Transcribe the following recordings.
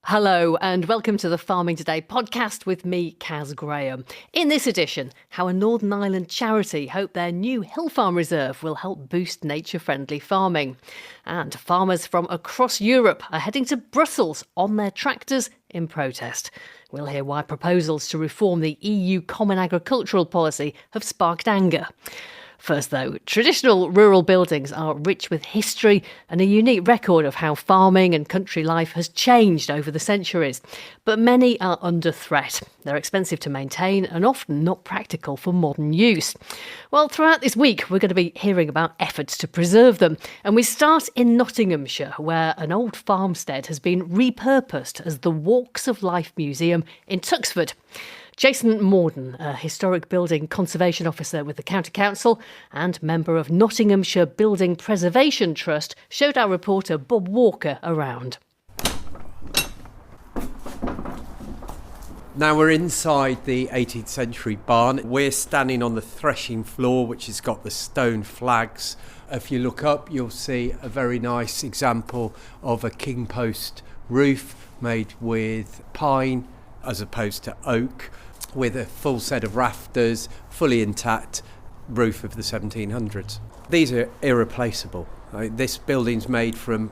Hello and welcome to the Farming Today podcast with me, Caz Graham. In this edition, how a Northern Ireland charity hope their new hill farm reserve will help boost nature-friendly farming. And farmers from across Europe are heading to Brussels on their tractors in protest. We'll hear why proposals to reform the EU Common Agricultural Policy have sparked anger. First though, traditional rural buildings are rich with history and a unique record of how farming and country life has changed over the centuries. But many are under threat. They're expensive to maintain and often not practical for modern use. Well, throughout this week, we're going to be hearing about efforts to preserve them. And we start in Nottinghamshire, where an old farmstead has been repurposed as the Walks of Life Museum in Tuxford. Jason Morden, a historic building conservation officer with the County Council and member of Nottinghamshire Building Preservation Trust, showed our reporter Bob Walker around. Now we're inside the 18th century barn. We're standing on the threshing floor, which has got the stone flags. If you look up, you'll see a very nice example of a king post roof made with pine as opposed to oak, with a full set of rafters, fully intact roof of the 1700s. These are irreplaceable. This building's made from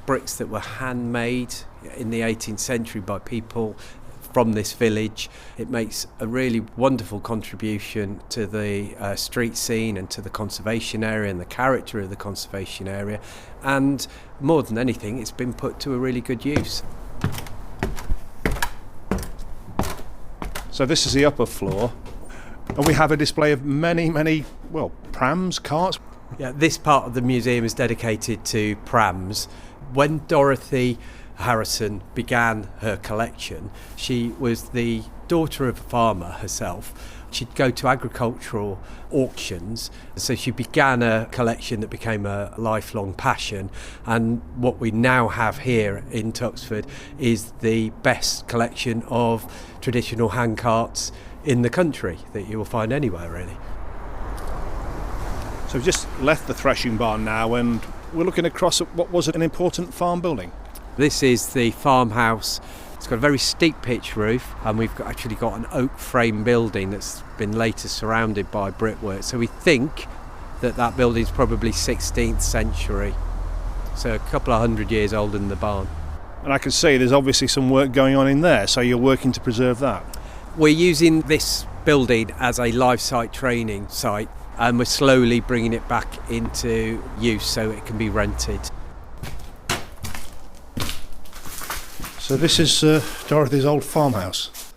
bricks that were handmade in the 18th century by people from this village. It makes a really wonderful contribution to the street scene and to the conservation area and the character of the conservation area. And more than anything, it's been put to a really good use. So this is the upper floor, and we have a display of many, prams, carts. Yeah, this part of the museum is dedicated to prams. When Dorothy Harrison began her collection, she was the daughter of a farmer herself. She'd go to agricultural auctions, so she began a collection that became a lifelong passion. And what we now have here in Tuxford is the best collection of traditional handcarts in the country that you will find anywhere, really. So we've just left the threshing barn now, and we're looking across at what was an important farm building. This is the farmhouse. It's got a very steep pitch roof, and we've actually got an oak frame building that's been later surrounded by brickwork. So we think that building's probably 16th century, so a couple of hundred years older than the barn. And I can see there's obviously some work going on in there, so you're working to preserve that. We're using this building as a live site training site, and we're slowly bringing it back into use so it can be rented. So this is Dorothy's old farmhouse,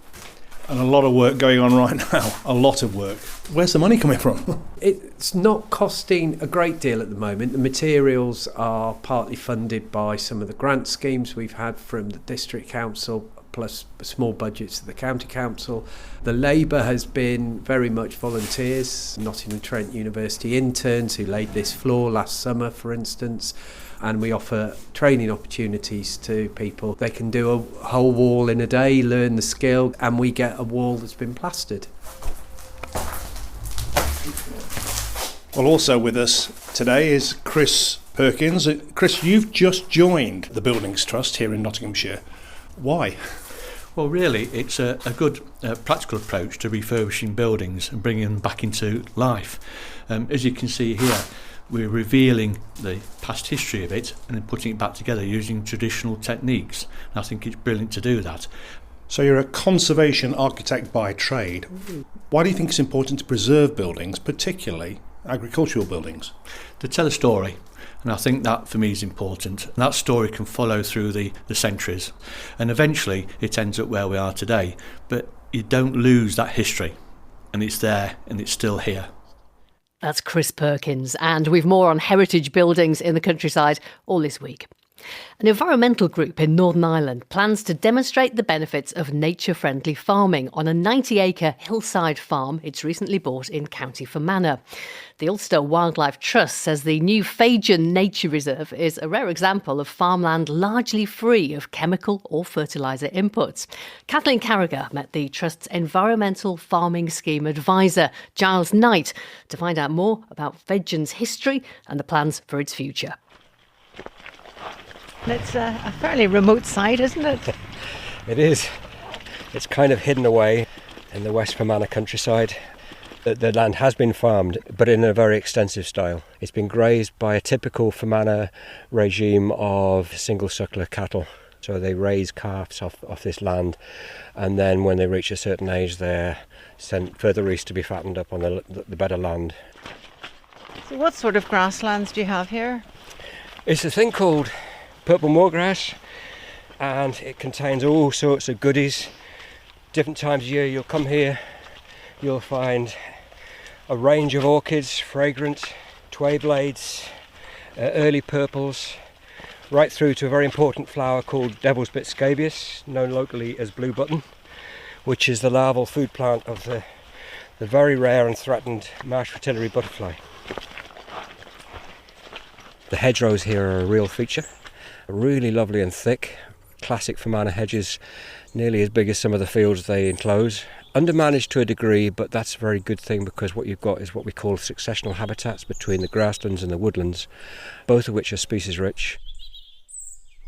and a lot of work going on right now, a lot of work. Where's the money coming from? It's not costing a great deal at the moment. The materials are partly funded by some of the grant schemes we've had from the District Council, plus small budgets of the County Council. The labour has been very much volunteers, Nottingham Trent University interns who laid this floor last summer, for instance. And we offer training opportunities to people. They can do a whole wall in a day, learn the skill, and we get a wall that's been plastered. Well, also with us today is Chris Perkins. Chris, you've just joined the Buildings Trust here in Nottinghamshire. Why? Well, really, it's a good practical approach to refurbishing buildings and bringing them back into life. As you can see here, we're revealing the past history of it and then putting it back together using traditional techniques. And I think it's brilliant to do that. So you're a conservation architect by trade. Why do you think it's important to preserve buildings, particularly agricultural buildings? To tell a story. And I think that for me is important. And that story can follow through the centuries. And eventually it ends up where we are today. But you don't lose that history. And it's there and it's still here. That's Chris Perkins, and we've more on heritage buildings in the countryside all this week. An environmental group in Northern Ireland plans to demonstrate the benefits of nature-friendly farming on a 90-acre hillside farm it's recently bought in County Fermanagh. The Ulster Wildlife Trust says the new Fedian Nature Reserve is a rare example of farmland largely free of chemical or fertiliser inputs. Kathleen Carragher met the Trust's Environmental Farming Scheme advisor, Giles Knight, to find out more about Fedian's history and the plans for its future. It's a fairly remote site, isn't it? It is. It's kind of hidden away in the West Fermanagh countryside. The land has been farmed, but in a very extensive style. It's been grazed by a typical Fermanagh regime of single suckler cattle. So they raise calves off this land, and then when they reach a certain age, they're sent further east to be fattened up on the better land. So what sort of grasslands do you have here? It's a thing called purple moorgrass, and it contains all sorts of goodies. Different times of year you'll come here, you'll find a range of orchids, fragrant, tway blades, early purples, right through to a very important flower called devil's bit scabious, known locally as blue button, which is the larval food plant of the very rare and threatened marsh fritillary butterfly. The hedgerows here are a real feature, really lovely and thick, classic Fermanagh hedges, nearly as big as some of the fields they enclose. Undermanaged to a degree, but that's a very good thing, because what you've got is what we call successional habitats between the grasslands and the woodlands, both of which are species rich.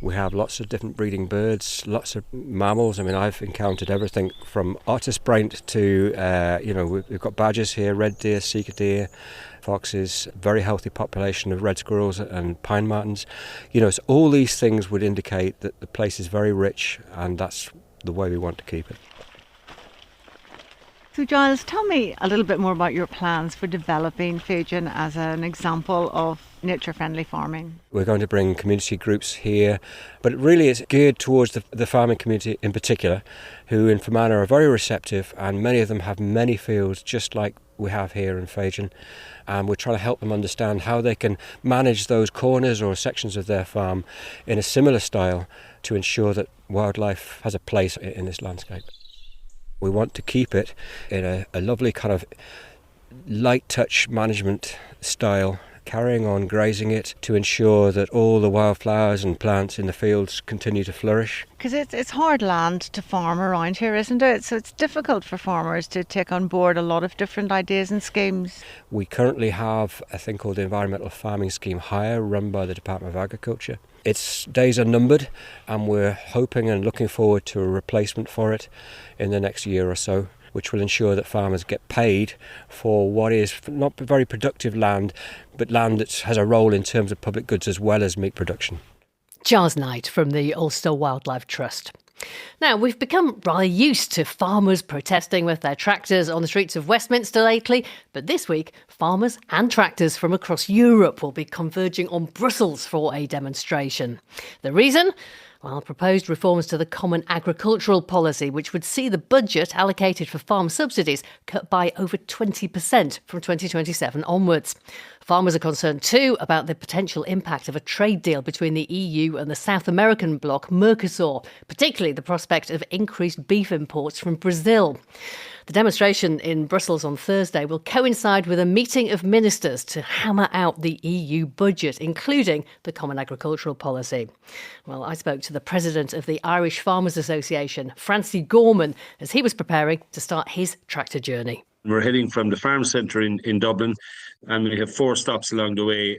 We have lots of different breeding birds, lots of mammals. I mean, I've encountered everything from otterspraint to, we've got badgers here, red deer, sika deer, foxes, very healthy population of red squirrels and pine martens. So all these things would indicate that the place is very rich, and that's the way we want to keep it. So Giles, tell me a little bit more about your plans for developing Fedian as an example of nature-friendly farming. We're going to bring community groups here, but really it's geared towards the farming community in particular, who in Fermanagh are very receptive, and many of them have many fields just like we have here in Fedian, and we're trying to help them understand how they can manage those corners or sections of their farm in a similar style to ensure that wildlife has a place in this landscape. We want to keep it in a lovely kind of light touch management style, carrying on grazing it to ensure that all the wildflowers and plants in the fields continue to flourish. Because it's hard land to farm around here, isn't it? So it's difficult for farmers to take on board a lot of different ideas and schemes. We currently have a thing called the Environmental Farming Scheme Hire, run by the Department of Agriculture. Its days are numbered, and we're hoping and looking forward to a replacement for it in the next year or so, which will ensure that farmers get paid for what is not very productive land, but land that has a role in terms of public goods as well as meat production. Caz Knight from the Ulster Wildlife Trust. Now, we've become rather used to farmers protesting with their tractors on the streets of Westminster lately, but this week, farmers and tractors from across Europe will be converging on Brussels for a demonstration. The reason? Well, proposed reforms to the Common Agricultural Policy, which would see the budget allocated for farm subsidies cut by over 20% from 2027 onwards. Farmers are concerned too about the potential impact of a trade deal between the EU and the South American bloc MERCOSUR, particularly the prospect of increased beef imports from Brazil. The demonstration in Brussels on Thursday will coincide with a meeting of ministers to hammer out the EU budget, including the Common Agricultural Policy. Well, I spoke to the president of the Irish Farmers Association, Francie Gorman, as he was preparing to start his tractor journey. We're heading from the farm centre in Dublin, and we have 4 stops along the way.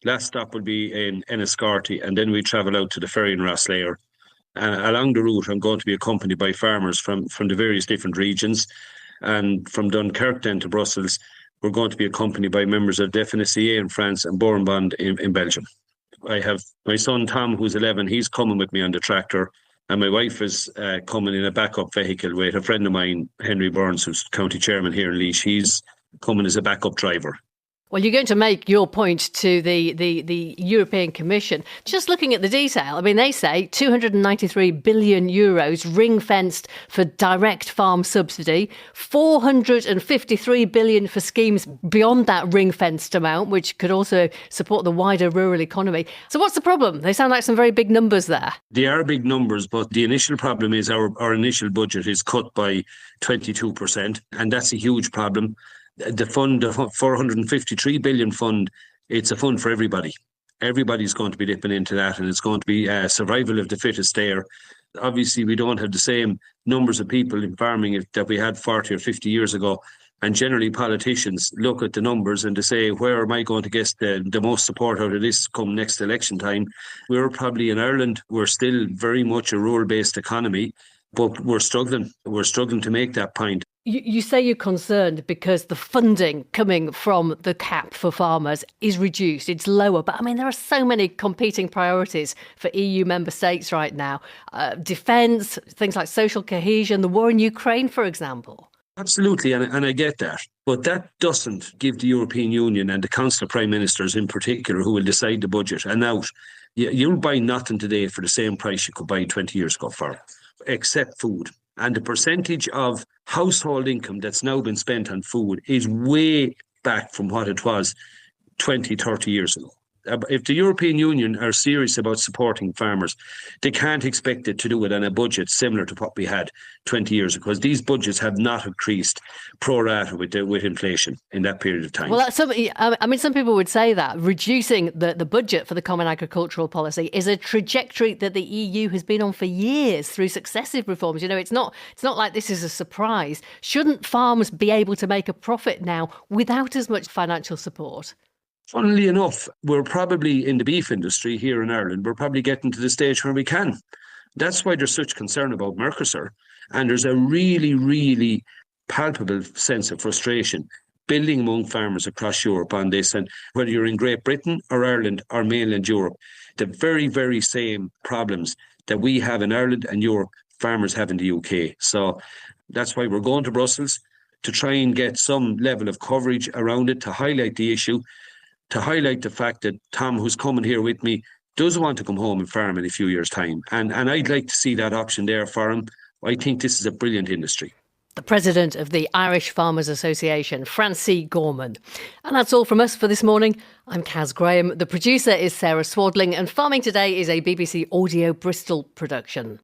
Last stop will be in Enniscorthy, and then we travel out to the ferry in Rosslare. And along the route, I'm going to be accompanied by farmers from the various different regions. And from Dunkirk then to Brussels, we're going to be accompanied by members of FNSEA in France and Borenbond in Belgium. I have my son Tom, who's 11, he's coming with me on the tractor. And my wife is coming in a backup vehicle with a friend of mine, Henry Burns, who's county chairman here in Laois. He's coming as a backup driver. Well, you're going to make your point to the European Commission. Just looking at the detail, I mean, they say 293 billion euros ring-fenced for direct farm subsidy, 453 billion for schemes beyond that ring-fenced amount, which could also support the wider rural economy. So what's the problem? They sound like some very big numbers there. They are big numbers, but the initial problem is our initial budget is cut by 22%, and that's a huge problem. The fund, the 453 billion fund, it's a fund for everybody. Everybody's going to be dipping into that, and it's going to be survival of the fittest there. Obviously, we don't have the same numbers of people in farming that we had 40 or 50 years ago, And generally politicians look at the numbers and they say, where am I going to get the most support out of this come next election time? We're probably in Ireland, we're still very much a rural-based economy, but we're struggling. We're struggling to make that point. You say you're concerned because the funding coming from the CAP for farmers is reduced, it's lower. But I mean, there are so many competing priorities for EU member states right now. Defence, things like social cohesion, the war in Ukraine, for example. Absolutely, and I get that. But that doesn't give the European Union and the Council of Prime Ministers in particular, who will decide the budget, and out. You'll buy nothing today for the same price you could buy 20 years ago for, except food. And the percentage of household income that's now been spent on food is way back from what it was 20, 30 years ago. If the European Union are serious about supporting farmers, they can't expect it to do it on a budget similar to what we had 20 years ago, because these budgets have not increased pro rata with inflation in that period of time. Well, that's something. I mean, some people would say that reducing the budget for the Common Agricultural Policy is a trajectory that the EU has been on for years through successive reforms. You know, it's not like this is a surprise. Shouldn't farmers be able to make a profit now without as much financial support? Funnily enough, we're probably in the beef industry here in Ireland, we're probably getting to the stage where we can. That's why there's such concern about MERCOSUR. And there's a really, really palpable sense of frustration building among farmers across Europe on this. And whether you're in Great Britain or Ireland or mainland Europe, the very, very same problems that we have in Ireland and Europe, farmers have in the UK. So that's why we're going to Brussels to try and get some level of coverage around it, to highlight the issue, to highlight the fact that Tom, who's coming here with me, does want to come home and farm in a few years' time. And I'd like to see that option there for him. I think this is a brilliant industry. The president of the Irish Farmers Association, Francie Gorman. And that's all from us for this morning. I'm Caz Graham. The producer is Sarah Swadling, and Farming Today is a BBC Audio Bristol production.